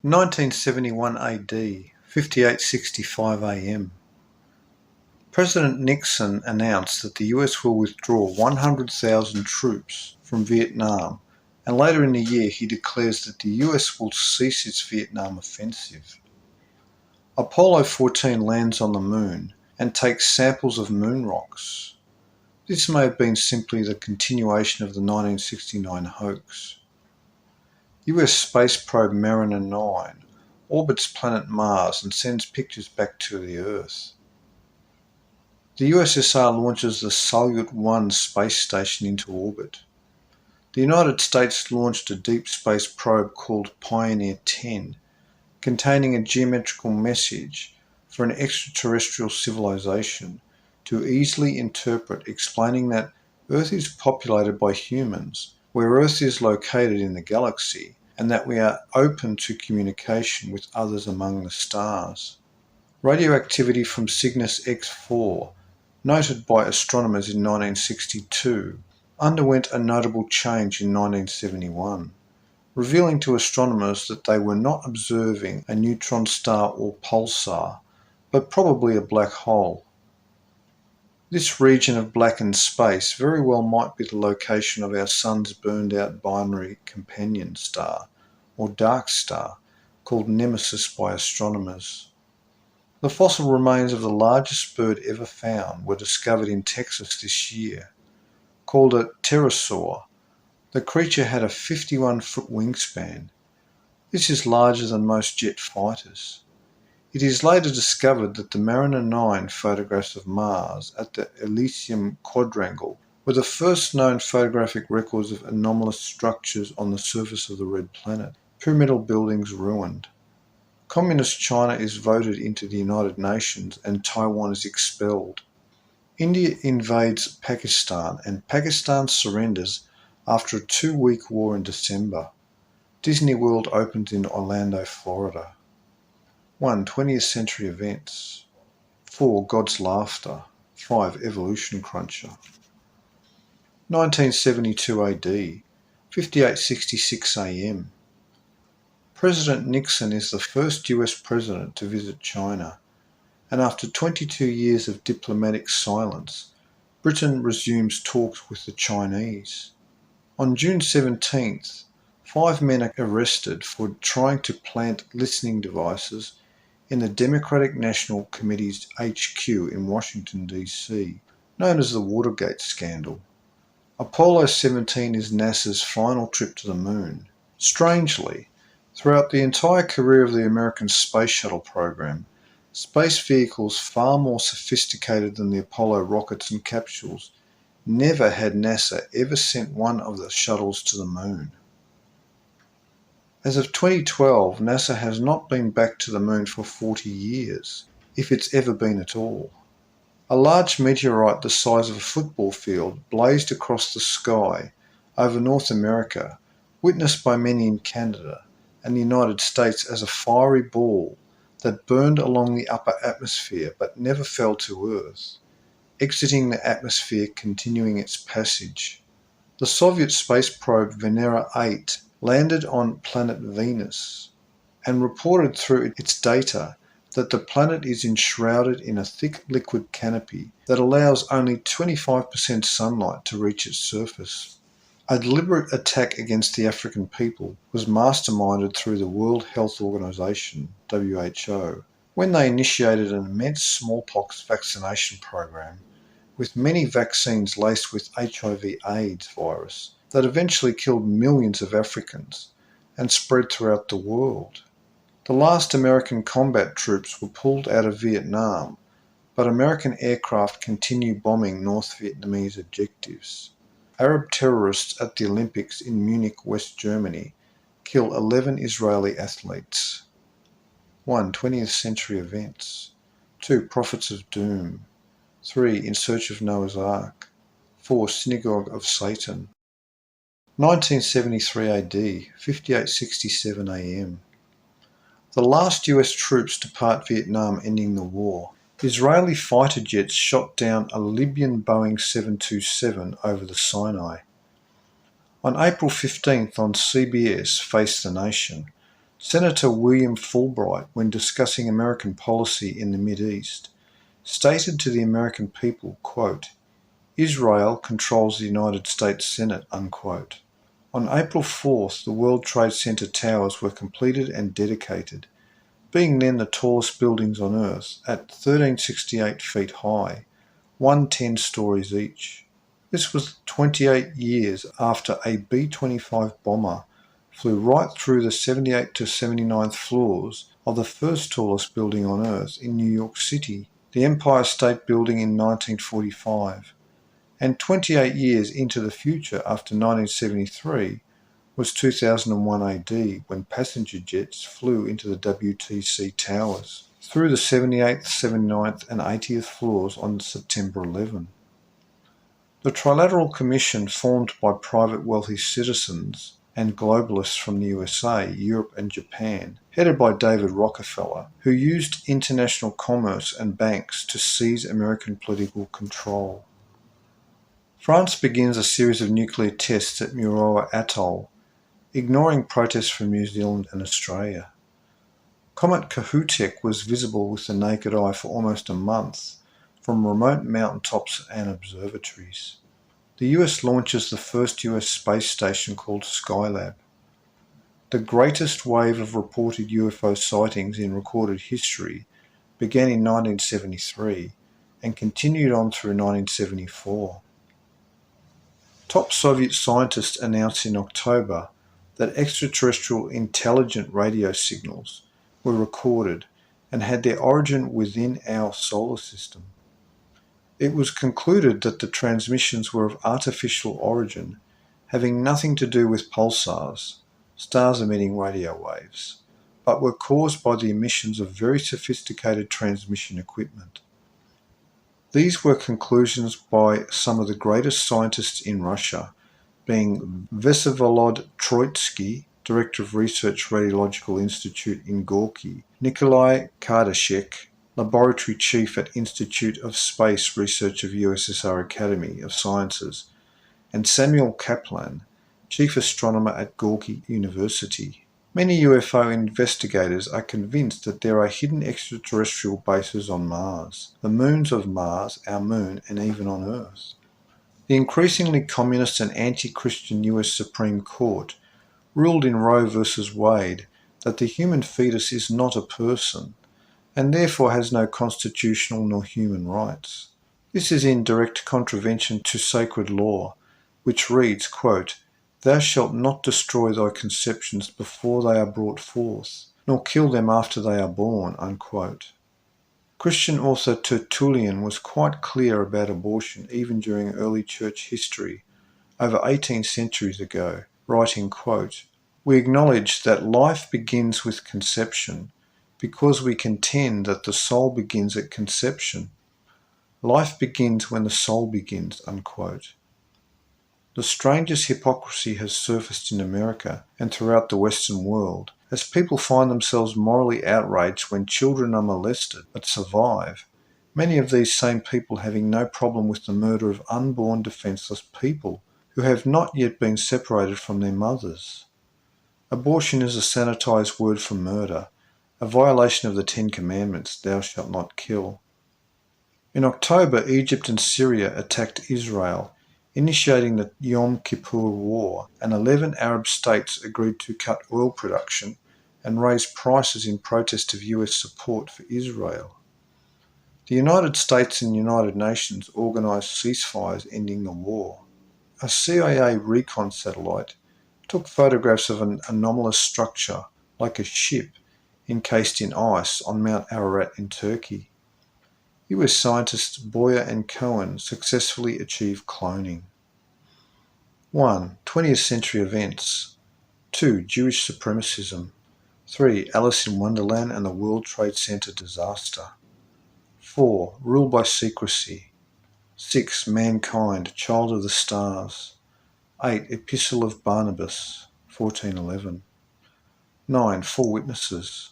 1971 AD, 58:65 AM. President Nixon announced that the US will withdraw 100,000 troops from Vietnam, and later in the year he declares that the US will cease its Vietnam offensive. Apollo 14 lands on the moon and takes samples of moon rocks. This may have been simply the continuation of the 1969 hoax. US space probe Mariner 9 orbits planet Mars and sends pictures back to the Earth. The USSR launches the Salyut 1 space station into orbit. The United States launched a deep space probe called Pioneer 10, containing a geometrical message for an extraterrestrial civilization to easily interpret, explaining that Earth is populated by humans, where Earth is located in the galaxy, and that we are open to communication with others among the stars. Radioactivity from Cygnus X4, noted by astronomers in 1962, underwent a notable change in 1971, revealing to astronomers that they were not observing a neutron star or pulsar, but probably a black hole. This region of blackened space very well might be the location of our Sun's burned-out binary companion star, or dark star, called Nemesis by astronomers. The fossil remains of the largest bird ever found were discovered in Texas this year. Called a pterosaur, the creature had a 51-foot wingspan. This is larger than most jet fighters. It is later discovered that the Mariner 9 photographs of Mars at the Elysium Quadrangle were the first known photographic records of anomalous structures on the surface of the red planet, pyramidal buildings ruined. Communist China is voted into the United Nations and Taiwan is expelled. India invades Pakistan and Pakistan surrenders after a 2-week war in December. Disney World opens in Orlando, Florida. 1. 20th century events. 4. God's laughter. 5. Evolution cruncher. 1972 AD, 58:66 AM. President Nixon is the first US president to visit China, and after 22 years of diplomatic silence, Britain resumes talks with the Chinese. On June 17th, 5 men are arrested for trying to plant listening devices in the Democratic National Committee's HQ in Washington, D.C., known as the Watergate scandal. Apollo 17 is NASA's final trip to the moon. Strangely, throughout the entire career of the American space shuttle program, space vehicles far more sophisticated than the Apollo rockets and capsules never had NASA ever sent one of the shuttles to the moon. As of 2012, NASA has not been back to the moon for 40 years, if it's ever been at all. A large meteorite the size of a football field blazed across the sky over North America, witnessed by many in Canada and the United States as a fiery ball that burned along the upper atmosphere but never fell to Earth, exiting the atmosphere, continuing its passage. The Soviet space probe Venera 8 landed on planet Venus and reported through its data that the planet is enshrouded in a thick liquid canopy that allows only 25% sunlight to reach its surface. A deliberate attack against the African people was masterminded through the World Health Organization, WHO, when they initiated an immense smallpox vaccination program with many vaccines laced with HIV/AIDS virus that eventually killed millions of Africans and spread throughout the world. The last American combat troops were pulled out of Vietnam, but American aircraft continue bombing North Vietnamese objectives. Arab terrorists at the Olympics in Munich, West Germany, kill 11 Israeli athletes. 1. 20th century events. 2. Prophets of Doom. 3. In Search of Noah's Ark. 4. Synagogue of Satan. 1973 AD, 58:67 AM. The last US troops depart Vietnam, ending the war. Israeli fighter jets shot down a Libyan Boeing 727 over the Sinai. On April 15th on CBS, Face the Nation, Senator William Fulbright, when discussing American policy in the Mideast, stated to the American people, quote, "Israel controls the United States Senate," unquote. On April 4th, the World Trade Center towers were completed and dedicated, being then the tallest buildings on Earth at 1,368 feet high, 110 stories each. This was 28 years after a B-25 bomber flew right through the 78th to 79th floors of the first tallest building on Earth in New York City, the Empire State Building, in 1945. And 28 years into the future after 1973 was 2001 AD, when passenger jets flew into the WTC towers through the 78th, 79th and 80th floors on September 11. The Trilateral Commission, formed by private wealthy citizens and globalists from the USA, Europe and Japan, headed by David Rockefeller, who used international commerce and banks to seize American political control. France begins a series of nuclear tests at Mururoa Atoll, ignoring protests from New Zealand and Australia. Comet Kohoutek was visible with the naked eye for almost a month from remote mountaintops and observatories. The US launches the first US space station called Skylab. The greatest wave of reported UFO sightings in recorded history began in 1973 and continued on through 1974. Top Soviet scientists announced in October that extraterrestrial intelligent radio signals were recorded and had their origin within our solar system. It was concluded that the transmissions were of artificial origin, having nothing to do with pulsars, stars emitting radio waves, but were caused by the emissions of very sophisticated transmission equipment. These were conclusions by some of the greatest scientists in Russia, being Vsevolod Troitsky, Director of Research Radiological Institute in Gorky, Nikolai Kardashek, Laboratory Chief at Institute of Space Research of USSR Academy of Sciences, and Samuel Kaplan, Chief Astronomer at Gorky University. Many UFO investigators are convinced that there are hidden extraterrestrial bases on Mars, the moons of Mars, our moon, and even on Earth. The increasingly communist and anti-Christian US Supreme Court ruled in Roe v. Wade that the human fetus is not a person, and therefore has no constitutional nor human rights. This is in direct contravention to sacred law, which reads, quote, "Thou shalt not destroy thy conceptions before they are brought forth, nor kill them after they are born," unquote. Christian author Tertullian was quite clear about abortion even during early church history, over 18 centuries ago, writing, quote, "We acknowledge that life begins with conception, because we contend that the soul begins at conception. Life begins when the soul begins," unquote. The strangest hypocrisy has surfaced in America and throughout the Western world, as people find themselves morally outraged when children are molested but survive, many of these same people having no problem with the murder of unborn defenseless people who have not yet been separated from their mothers. Abortion is a sanitized word for murder, a violation of the Ten Commandments, "Thou shalt not kill." In October, Egypt and Syria attacked Israel, initiating the Yom Kippur War, and 11 Arab states agreed to cut oil production and raise prices in protest of US support for Israel. The United States and United Nations organized ceasefires ending the war. A CIA recon satellite took photographs of an anomalous structure, like a ship, encased in ice on Mount Ararat in Turkey. US scientists Boyer and Cohen successfully achieved cloning. 1. 20th century events. 2. Jewish supremacism. 3. Alice in Wonderland and the World Trade Center disaster. 4. Rule by secrecy. 6. Mankind, child of the stars. 8. Epistle of Barnabas, 1411. 9. Four witnesses.